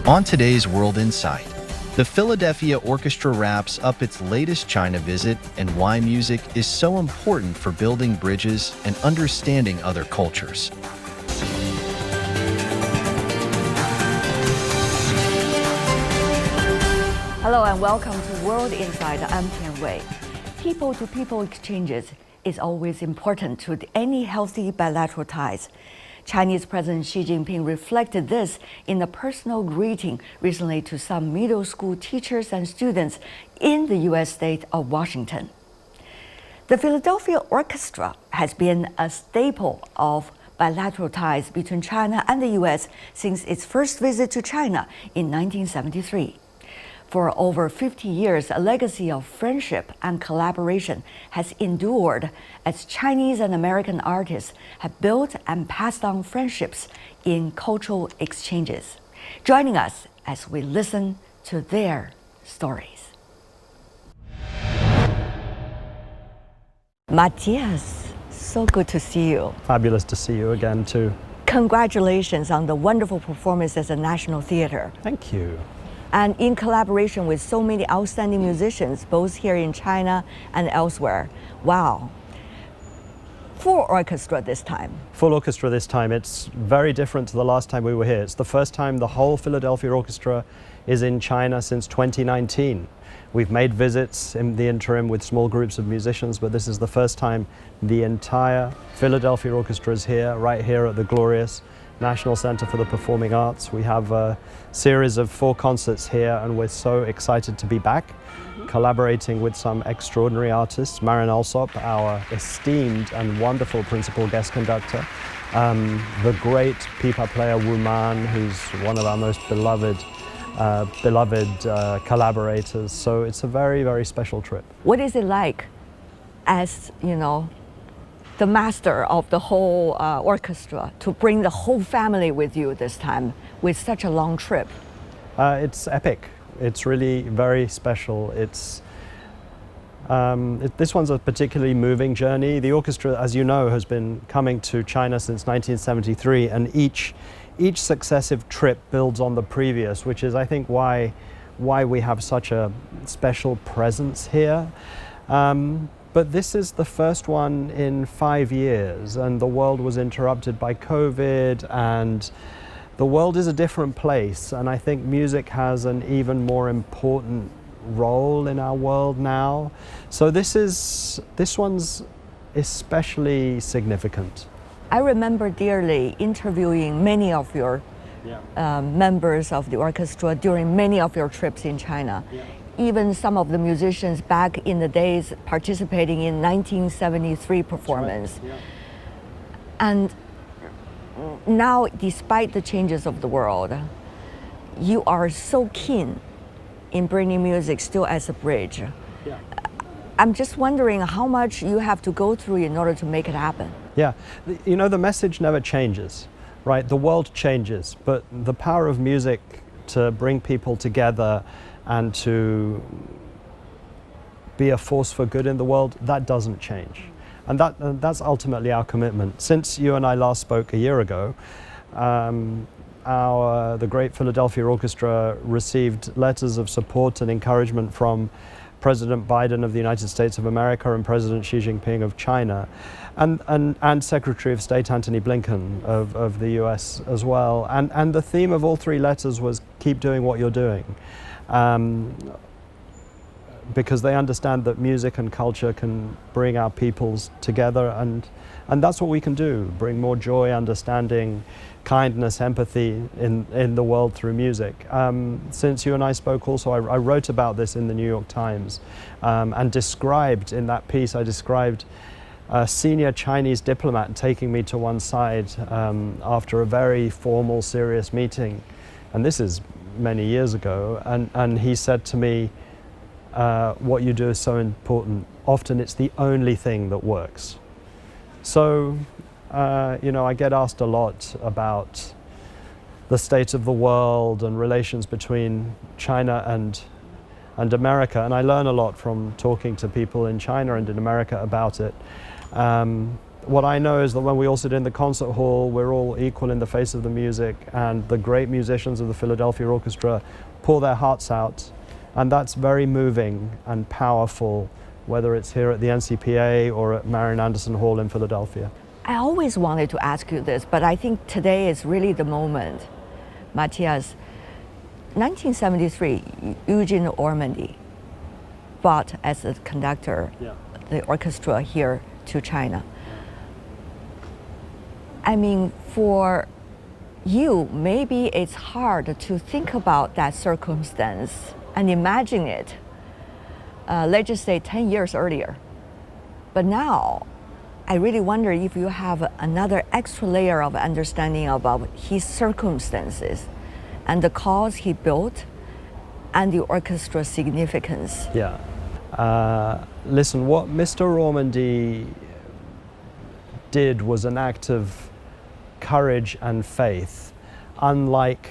On today's World Insight, the Philadelphia Orchestra wraps up its latest China visit and why music is so important for building bridges and understanding other cultures. Hello and welcome to World Insight. I'm Tian Wei. People-to-people exchanges is always important to any healthy bilateral ties. Chinese President Xi Jinping reflected this in a personal greeting recently to some middle school teachers and students in the U.S. state of Washington. The Philadelphia Orchestra has been a staple of bilateral ties between China and the U.S. since its first visit to China in 1973. For over 50 years, a legacy of friendship and collaboration has endured as Chinese and American artists have built and passed on friendships in cultural exchanges. Joining us as we listen to their stories. Matthias, so good to see you. Fabulous to see you again too. Congratulations on the wonderful performance at the National Theatre. Thank you. And in collaboration with so many outstanding musicians, both here in China and elsewhere. Wow. Full orchestra this time. Full orchestra this time. It's very different to the last time we were here. It's the first time the whole Philadelphia Orchestra is in China since 2019. We've made visits in the interim with small groups of musicians, but this is the first time the entire Philadelphia Orchestra is here, right here at the glorious National Center for the Performing Arts. We have a series of 4 concerts here, and we're so excited to be back, collaborating with some extraordinary artists. Marin Alsop, our esteemed and wonderful principal guest conductor, the great pipa player Wu Man, who's one of our most beloved collaborators. So it's a very, very special trip. What is it like as, the master of the whole orchestra, to bring the whole family with you this time with such a long trip? It's epic. It's really very special. It's this one's a particularly moving journey. The orchestra, as you know, has been coming to China since 1973, and each successive trip builds on the previous, which is, I think, why we have such a special presence here. But this is the first one in 5 years, and the world was interrupted by COVID, and the world is a different place, and I think music has an even more important role in our world now. So this one's especially significant. I remember dearly interviewing many of your members of the orchestra during many of your trips in China. Even some of the musicians back in the days participating in 1973 performance. Right. And now, despite the changes of the world, you are so keen in bringing music still as a bridge. Yeah. I'm just wondering how much you have to go through in order to make it happen. Yeah, the message never changes, right? The world changes, but the power of music to bring people together and to be a force for good in the world, that doesn't change. And that's ultimately our commitment. Since you and I last spoke a year ago, the great Philadelphia Orchestra received letters of support and encouragement from President Biden of the United States of America and President Xi Jinping of China, and Secretary of State Antony Blinken of the U.S. as well. And the theme of all 3 letters was, keep doing what you're doing. Because they understand that music and culture can bring our peoples together, and that's what we can do, bring more joy, understanding, kindness, empathy in the world through music. Since you and I spoke also, I wrote about this in the New York Times, and described in that piece, I described a senior Chinese diplomat taking me to one side after a very formal, serious meeting, and this is many years ago, and he said to me, what you do is so important. Often it's the only thing that works. So, I get asked a lot about the state of the world and relations between China and America, and I learn a lot from talking to people in China and in America about it. what I know is that when we all sit in the concert hall, we're all equal in the face of the music, and the great musicians of the Philadelphia Orchestra pour their hearts out, and that's very moving and powerful, whether it's here at the NCPA or at Marian Anderson Hall in Philadelphia. I always wanted to ask you this, but I think today is really the moment. Matthias, 1973, Eugene Ormandy brought as a conductor the orchestra here to China. I mean, for you, maybe it's hard to think about that circumstance and imagine it, let's just say 10 years earlier. But now, I really wonder if you have another extra layer of understanding about his circumstances and the cause he built and the orchestra's significance. Yeah. Listen, what Mr. Ormandy did was an act of courage and faith, unlike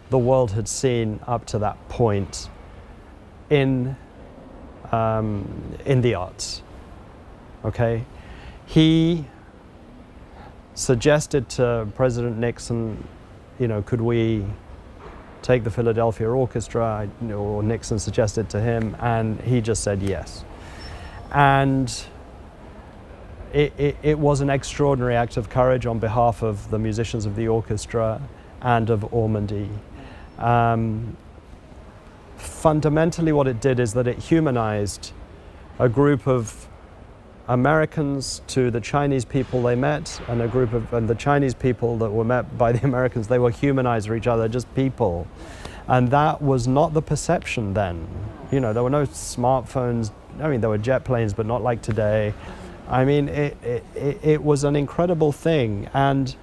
the world had seen up to that point in the arts. Okay? He suggested to President Nixon, you know, could we take the Philadelphia Orchestra, or Nixon suggested to him, and he just said yes. And it was an extraordinary act of courage on behalf of the musicians of the orchestra and of Ormandy. Fundamentally what it did is that it humanized a group of Americans to the Chinese people they met, and the Chinese people that were met by the Americans, they were humanized for each other, just people. And that was not the perception then. You know, there were no smartphones. I mean, there were jet planes, but not like today. I mean, it was an incredible thing. And,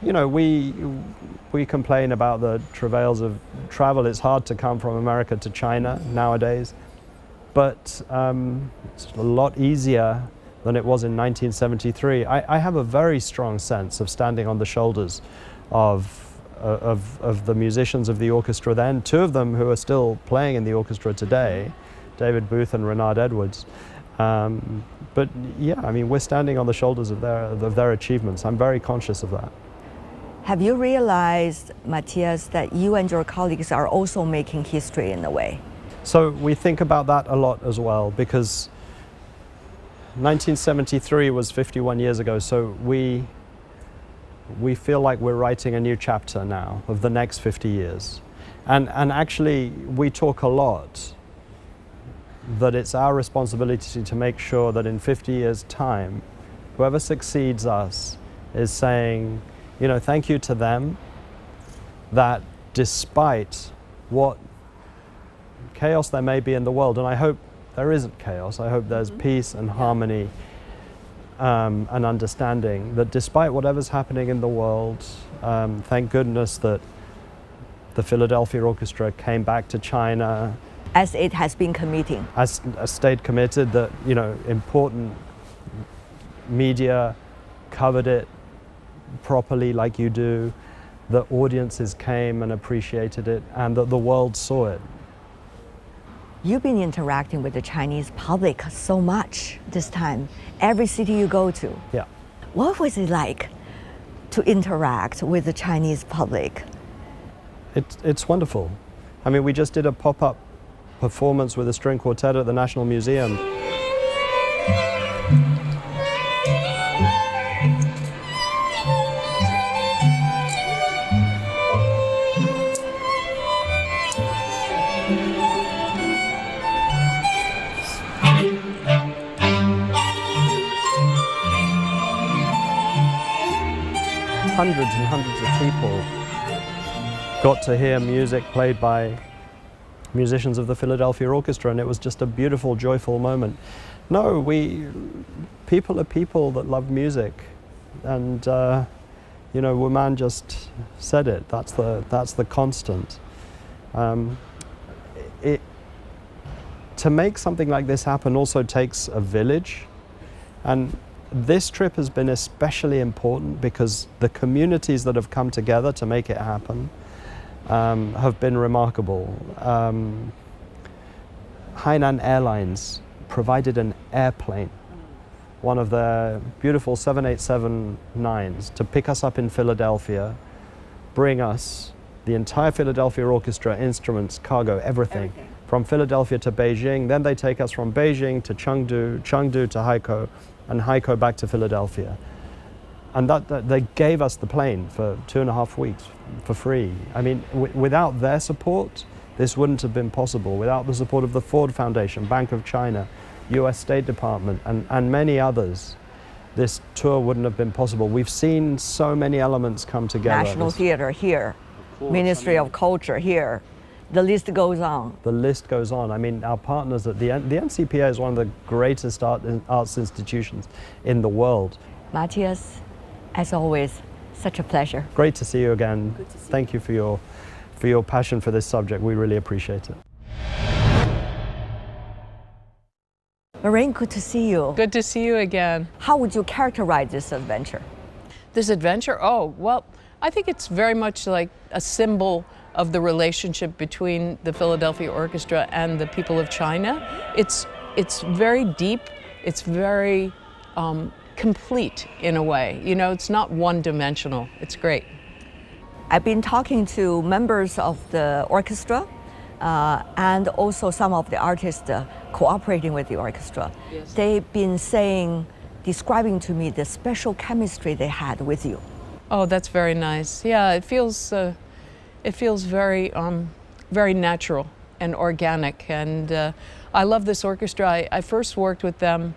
you know, we complain about the travails of travel. It's hard to come from America to China nowadays. But it's a lot easier than it was in 1973. I have a very strong sense of standing on the shoulders of the musicians of the orchestra then, two of them who are still playing in the orchestra today, David Booth and Renard Edwards. But yeah, I mean, we're standing on the shoulders of their achievements. I'm very conscious of that. Have you realized, Matthias, that you and your colleagues are also making history in a way? So we think about that a lot as well, because 1973 was 51 years ago, so we feel like we're writing a new chapter now of the next 50 years. And actually, we talk a lot that it's our responsibility to make sure that in 50 years' time, whoever succeeds us is saying, you know, thank you to them, that despite what chaos there may be in the world, and I hope there isn't chaos, I hope there's peace and harmony and understanding, that despite whatever's happening in the world, thank goodness that the Philadelphia Orchestra came back to China. As it has been committing. As stayed committed, that, you know, important media covered it properly like you do, that audiences came and appreciated it, and that the world saw it. You've been interacting with the Chinese public so much this time, every city you go to. Yeah. What was it like to interact with the Chinese public? It's wonderful. I mean, we just did a pop-up performance with a string quartet at the National Museum. Hundreds and hundreds of people got to hear music played by musicians of the Philadelphia Orchestra, and it was just a beautiful, joyful moment. No, people are people that love music, and you know, Wuman just said it. That's the constant. To make something like this happen also takes a village, and this trip has been especially important because the communities that have come together to make it happen have been remarkable. Hainan Airlines provided an airplane one of their beautiful 787-9s to pick us up in Philadelphia, bring us the entire Philadelphia Orchestra, instruments, cargo, everything. From Philadelphia to Beijing. Then they take us from Beijing to Chengdu, Chengdu to Haikou, and Haikou back to Philadelphia. And that they gave us the plane for 2.5 weeks for free. I mean, without their support, this wouldn't have been possible. Without the support of the Ford Foundation, Bank of China, U.S. State Department, and many others, this tour wouldn't have been possible. We've seen so many elements come together. National Theatre here, Ministry of Culture here. The list goes on. The list goes on. I mean, our partners at the NCPA is one of the greatest arts institutions in the world. Matthias, as always, such a pleasure. Great to see you again. Good to see Thank you for your passion for this subject. We really appreciate it. Maureen, good to see you. Good to see you again. How would you characterize this adventure? This adventure? Oh, well, I think it's very much like a symbol of the relationship between the Philadelphia Orchestra and the people of China. It's very deep, it's very complete in a way. You know, it's not one-dimensional. It's great. I've been talking to members of the orchestra and also some of the artists cooperating with the orchestra. Yes. They've been describing to me the special chemistry they had with you. Oh, that's very nice. Yeah, it feels very, very natural and organic. And I love this orchestra. I first worked with them,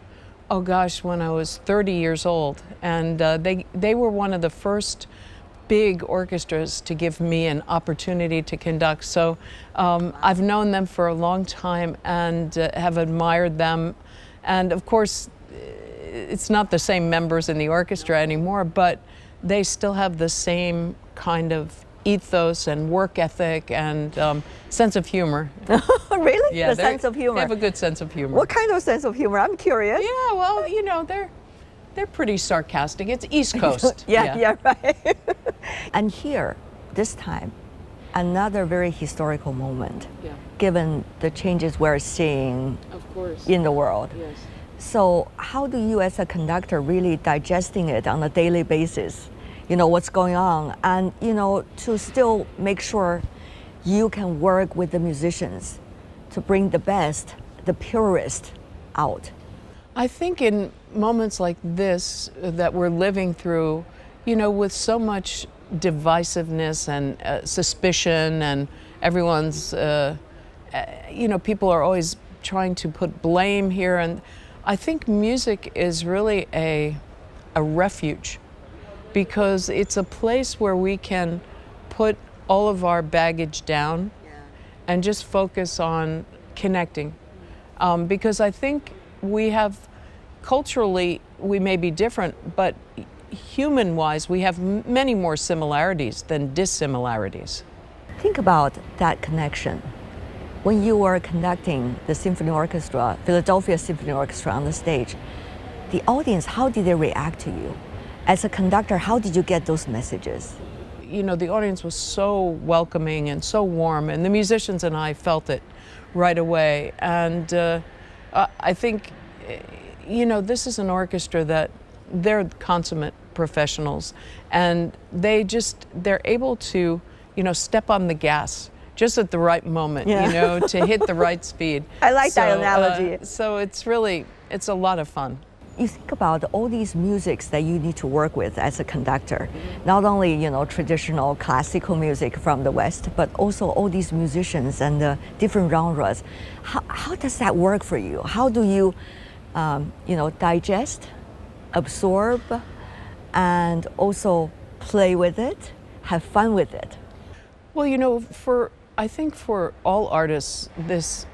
oh gosh, when I was 30 years old. And they were one of the first big orchestras to give me an opportunity to conduct. So I've known them for a long time and have admired them. And of course, it's not the same members in the orchestra anymore, but they still have the same kind of ethos and work ethic and sense of humor. Really? Yeah, the sense of humor? They have a good sense of humor. What kind of sense of humor? I'm curious. Yeah, well, you know, they're pretty sarcastic. It's East Coast. yeah, right. And here, this time, another very historical moment, given the changes we're seeing Of course. in the world. Yes. So how do you as a conductor really digesting it on a daily basis? You know, what's going on, and, you know, to still make sure you can work with the musicians to bring the best, the purest out? I think in moments like this that we're living through, you know, with so much divisiveness and suspicion, and everyone's, you know, people are always trying to put blame here, and I think music is really a refuge, because it's a place where we can put all of our baggage down and just focus on connecting. Because I think we have, culturally, we may be different, but human-wise, we have many more similarities than dissimilarities. Think about that connection. When you were conducting the symphony orchestra, Philadelphia Symphony Orchestra on the stage, the audience, how did they react to you? As a conductor, how did you get those messages? You know, the audience was so welcoming and so warm, and the musicians and I felt it right away. And I think, you know, this is an orchestra that they're consummate professionals, and they're able to, you know, step on the gas just at the right moment, you know, to hit the right speed. I like that analogy. So it's a lot of fun. You think about all these musics that you need to work with as a conductor, not only, you know, traditional classical music from the West, but also all these musicians and the different genres. How does that work for you? How do you, you know, digest, absorb, and also play with it, have fun with it? Well, you know, I think for all artists, this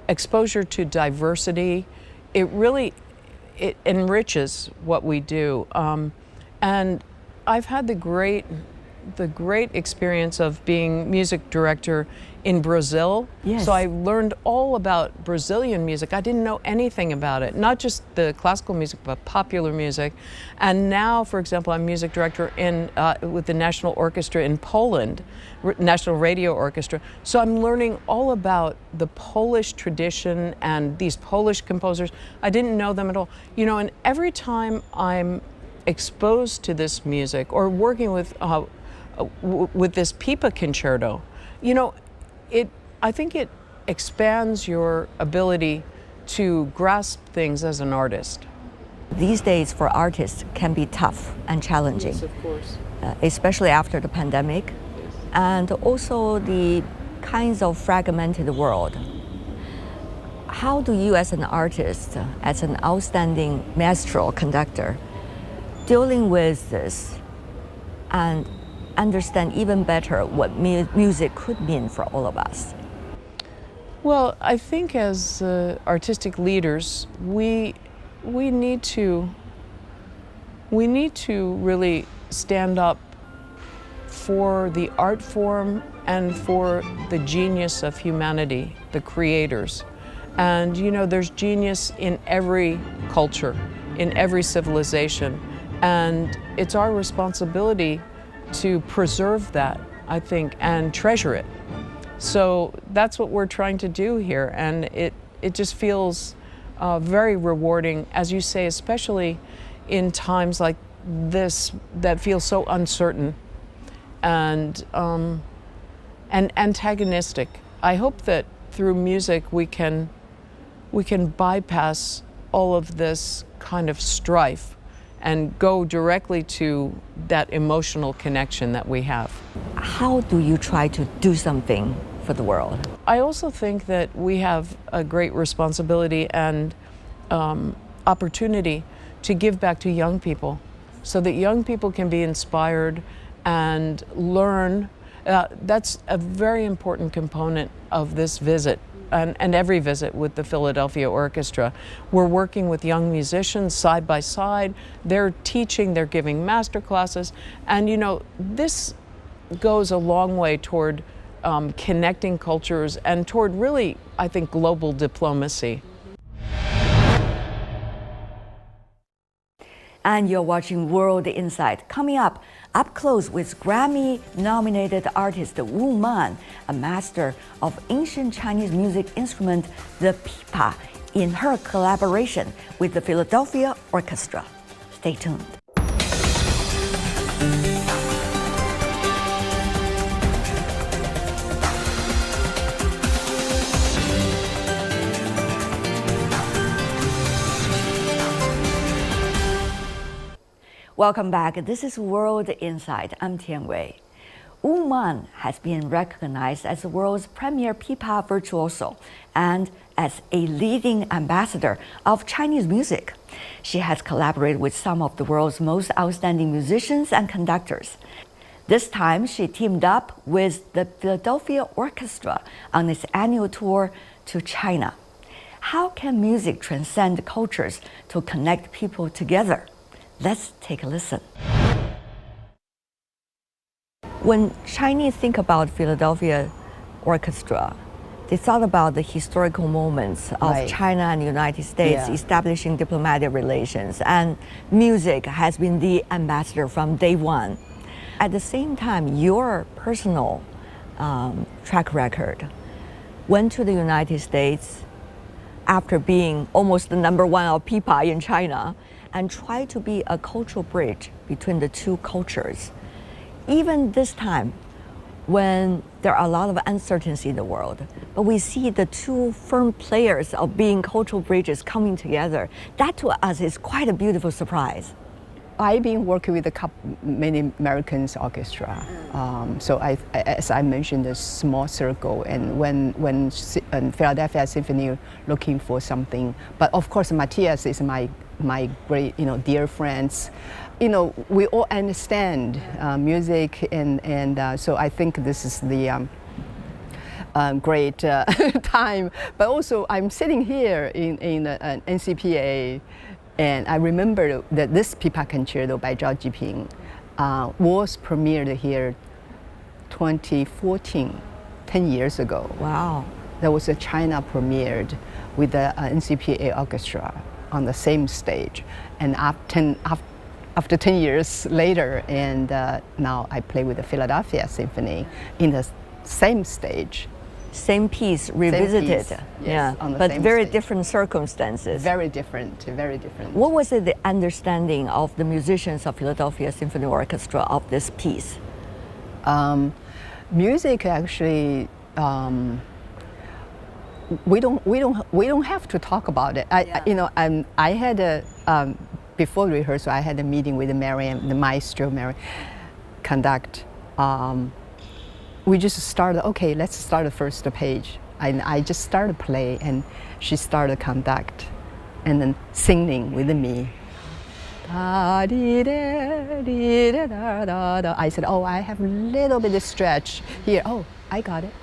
exposure to diversity, it enriches what we do. And I've had the great the great experience of being music director in Brazil. Yes. So I learned all about Brazilian music. I didn't know anything about it, not just the classical music, but popular music. And now, for example, I'm music director with the National Orchestra in Poland, National Radio Orchestra. So I'm learning all about the Polish tradition and these Polish composers. I didn't know them at all. You know, and every time I'm exposed to this music or working with this pipa concerto, you know, I think it expands your ability to grasp things as an artist. These days for artists can be tough and challenging. Yes, of course. Especially after the pandemic, and also the kinds of fragmented world. How do you as an artist, as an outstanding maestro conductor, dealing with this and understand even better what music could mean for all of us? Well, I think as artistic leaders, we need to really stand up for the art form and for the genius of humanity, the creators. And you know, there's genius in every culture, in every civilization, and it's our responsibility to preserve that, I think, and treasure it. So that's what we're trying to do here, and it just feels very rewarding, as you say, especially in times like this that feel so uncertain and antagonistic. I hope that through music we can bypass all of this kind of strife and go directly to that emotional connection that we have. How do you try to do something for the world? I also think that we have a great responsibility and opportunity to give back to young people so that young people can be inspired and learn. That's a very important component of this visit. And every visit with the Philadelphia Orchestra. We're working with young musicians side by side. They're teaching, they're giving master classes. And you know, this goes a long way toward connecting cultures and toward really, I think, global diplomacy. And you're watching World Insight. Coming up close with Grammy-nominated artist Wu Man, a master of ancient Chinese music instrument, the pipa, in her collaboration with the Philadelphia Orchestra. Stay tuned. Welcome back. This is World Insight. I'm Tian Wei. Wu Man has been recognized as the world's premier pipa virtuoso and as a leading ambassador of Chinese music. She has collaborated with some of the world's most outstanding musicians and conductors. This time, she teamed up with the Philadelphia Orchestra on its annual tour to China. How can music transcend cultures to connect people together? Let's take a listen. When Chinese think about Philadelphia Orchestra, they thought about the historical moments of China and the United States establishing diplomatic relations, and music has been the ambassador from day one. At the same time, your personal track record went to the United States after being almost the #1 of pipa in China, and try to be a cultural bridge between the two cultures. Even this time, when there are a lot of uncertainty in the world, but we see the two firm players of being cultural bridges coming together, that to us is quite a beautiful surprise. I've been working with many American orchestra. So as I mentioned, a small circle, and when Philadelphia Symphony looking for something, but of course Matthias is my great, dear friends. We all understand music, and so I think this is the great time. But also, I'm sitting here in NCPA, and I remember that this pipa concerto by Xi Jinping was premiered here 2014, 10 years ago. Wow. There was a China premiered with the NCPA Orchestra on the same stage. And after 10 years later, and now I play with the Philadelphia Symphony in the same stage. Same piece revisited. Same piece, yes, yeah, on the but same very stage. different circumstances. Very different, very different. What was the understanding of the musicians of Philadelphia Symphony Orchestra of this piece? Music actually, we don't have to talk about it. I had a before rehearsal, I had a meeting with the maestro, conduct. We just started. Okay, let's start the first page. I just started play, and she started conduct, and then singing with me. I said, oh, I have a little bit of stretch here. Oh, I got it.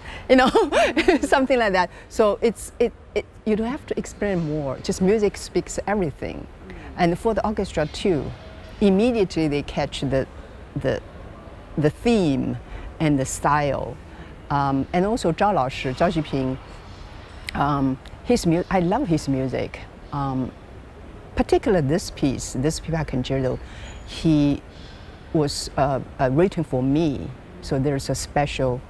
Something like that. So you don't have to explain more. Just music speaks everything. And for the orchestra too, immediately they catch the theme and the style. And also Zhao Laoshi, Zhao Jiping, I love his music. Particularly this piece, this Pipa Concerto, he was written for me. So there's a special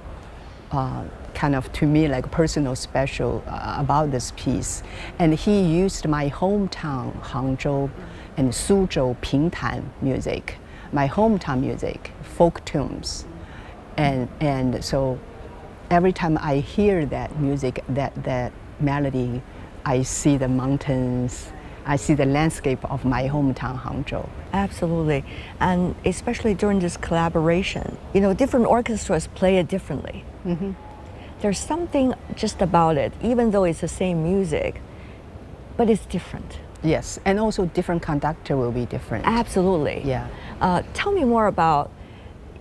kind of, to me, like personal special about this piece. And he used my hometown, Hangzhou, and Suzhou, Pingtan music, my hometown music, folk tunes. And so every time I hear that music, that melody, I see the mountains, I see the landscape of my hometown, Hangzhou. Absolutely, and especially during this collaboration, different orchestras play it differently. Mm-hmm. There's something just about it, even though it's the same music, but it's different. Yes, and also different conductor will be different. Absolutely. Yeah. Tell me more about,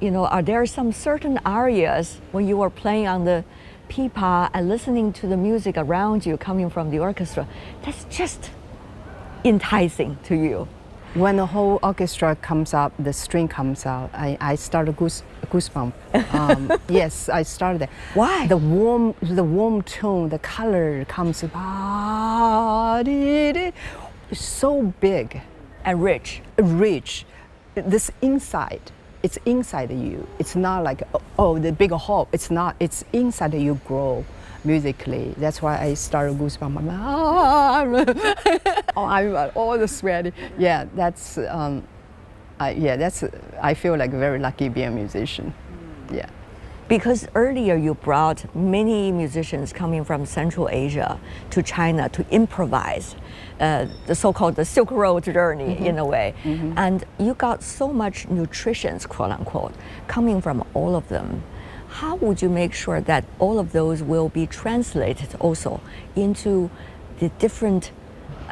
are there some certain areas when you are playing on the pipa and listening to the music around you coming from the orchestra that's just enticing to you? When the whole orchestra comes up, the string comes out, I start a goosebump. Yes, I started. Why? The warm tone, the color comes. It's so big And rich. rich. This inside, it's inside you. It's not like, oh, the big hall. It's not. It's inside you grow musically. That's why I started goosebumps. I'm all the sweaty. Yeah, that's. I feel like very lucky being a musician. Yeah. Because earlier you brought many musicians coming from Central Asia to China to improvise, the so-called the Silk Road journey in a way. Mm-hmm. And you got so much nutrition, quote unquote, coming from all of them. How would you make sure that all of those will be translated also into the different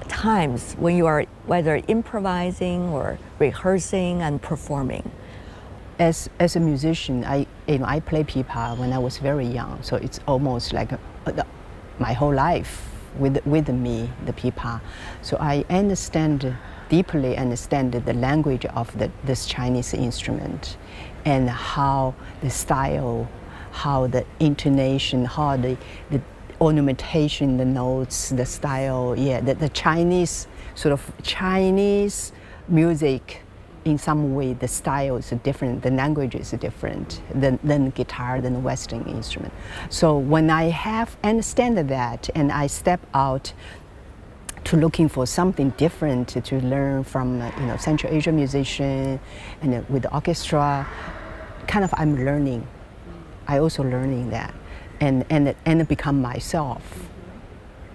times when you are whether improvising or rehearsing and performing? As a musician, I play pipa when I was very young, so it's almost like my whole life with me, the pipa. So I deeply understand the language of this Chinese instrument, and how the style, how the intonation, how the ornamentation, the notes, the style, the Chinese, sort of Chinese music. In some way, the style is different, the language is different than guitar, than Western instrument. So when I understand that, and I step out to looking for something different to learn from Central Asian musician, and with the orchestra, kind of I'm learning. I also learning that, and become myself.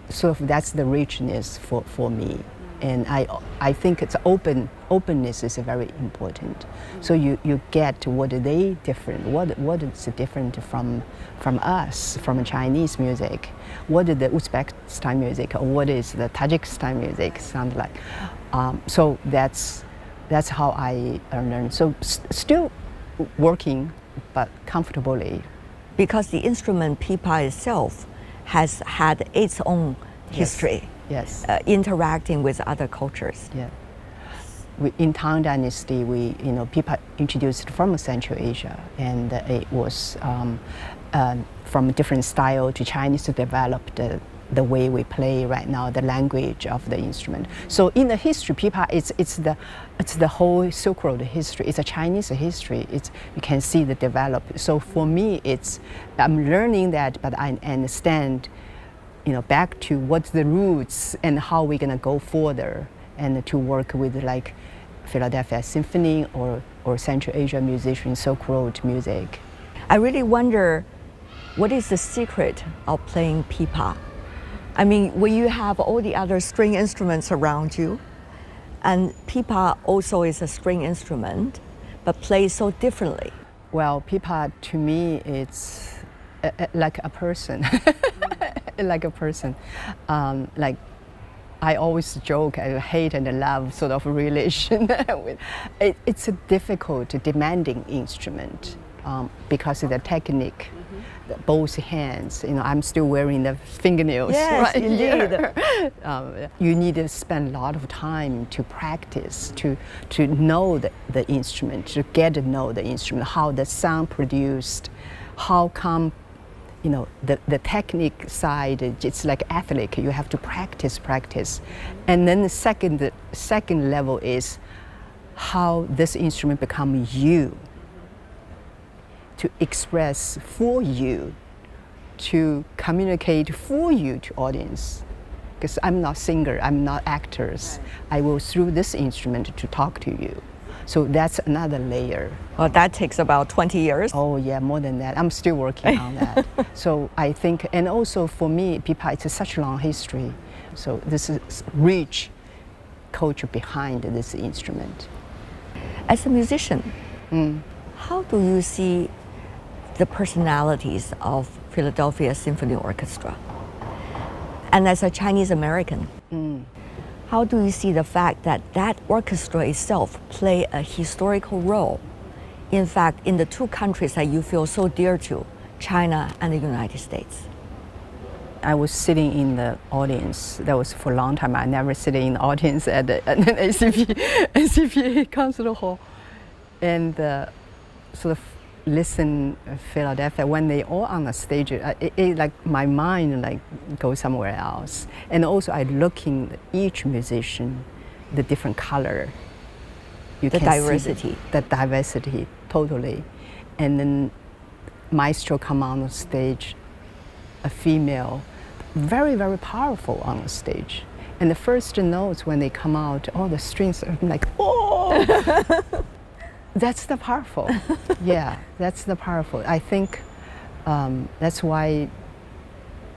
So that's the richness for me. And I think it's openness is very important. So you get what are they different, what is different from us, from Chinese music, what is the Uzbek style music, or what is the Tajik style music sound like. So that's how I learn. So still working, but comfortably. Because the instrument pipa itself has had its own history. Yes. Interacting with other cultures. Yeah. in Tang Dynasty, people introduced from Central Asia, and it was from a different style to Chinese to develop the way we play right now, the language of the instrument. So in the history, pipa, it's the whole Silk Road history. It's a Chinese history. You can see the develop. So for me, I'm learning that, but I understand, back to what's the roots and how we're gonna go further, and to work with like Philadelphia Symphony or Central Asia musicians, Silk Road music. I really wonder, what is the secret of playing pipa? I mean, when you have all the other string instruments around you, and pipa also is a string instrument, but plays so differently. Well, pipa to me, it's like a person, like a person. Like I always joke, I hate and love sort of relation. It's a difficult, demanding instrument because of the technique. Both hands, I'm still wearing the fingernails. Yes, right indeed. You need to spend a lot of time to practice, to know the instrument, to get to know the instrument, how the sound produced, how come, the technique side. It's like athlete. You have to practice. And then the second level is how this instrument become you. To express for you, to communicate for you to audience. Because I'm not singer, I'm not actors. I will through this instrument to talk to you. So that's another layer. Well, that takes about 20 years. Oh yeah, more than that. I'm still working on that. So I think, and also for me, pipa, it's such a long history. So this is rich culture behind this instrument. As a musician, how do you see the personalities of Philadelphia Symphony Orchestra? And as a Chinese American, how do you see the fact that that orchestra itself play a historical role, in fact, in the two countries that you feel so dear to, China and the United States? I was sitting in the audience. That was for a long time. I never sit in the audience at an ACP concert hall, and sort of listen Philadelphia when they all on the stage. It like my mind like goes somewhere else. And also I looking at each musician, the different color. You the can diversity. See the diversity totally. And then maestro come on the stage, a female, very very powerful on the stage. And the first notes when they come out, all the strings are like oh. That's the powerful. Yeah, that's the powerful. I think that's why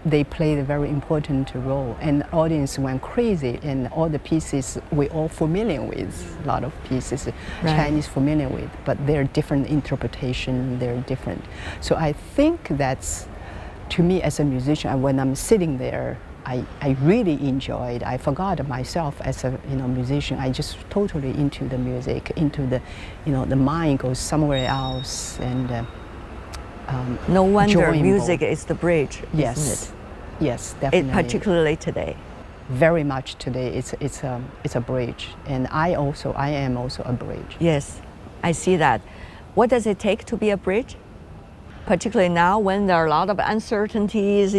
they played a very important role, and the audience went crazy, and all the pieces we're all familiar with, a lot of pieces Chinese familiar with, but they're different interpretation, they're different. So I think that's, to me as a musician, when I'm sitting there, I really enjoyed. I forgot myself as a musician. I just totally into the music, into the the mind goes somewhere else, and no wonder enjoyable. Music is the bridge, yes, isn't it? Yes, definitely. Particularly today. Very much today, it's a bridge, and I am also a bridge. Yes, I see that. What does it take to be a bridge? Particularly now when there are a lot of uncertainties,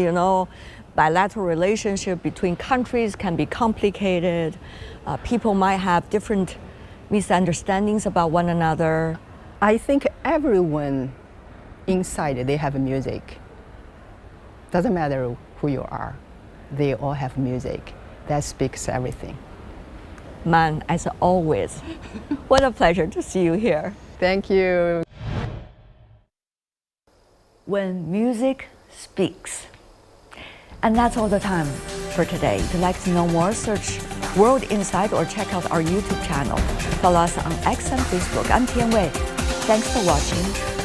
bilateral relationship between countries can be complicated. People might have different misunderstandings about one another. I think everyone inside, they have music. Doesn't matter who you are, they all have music. That speaks everything. Man, as always, what a pleasure to see you here. Thank you. When music speaks. And that's all the time for today. If you'd like to know more, search World Insight or check out our YouTube channel. Follow us on X and Facebook. I'm Tian Wei. Thanks for watching.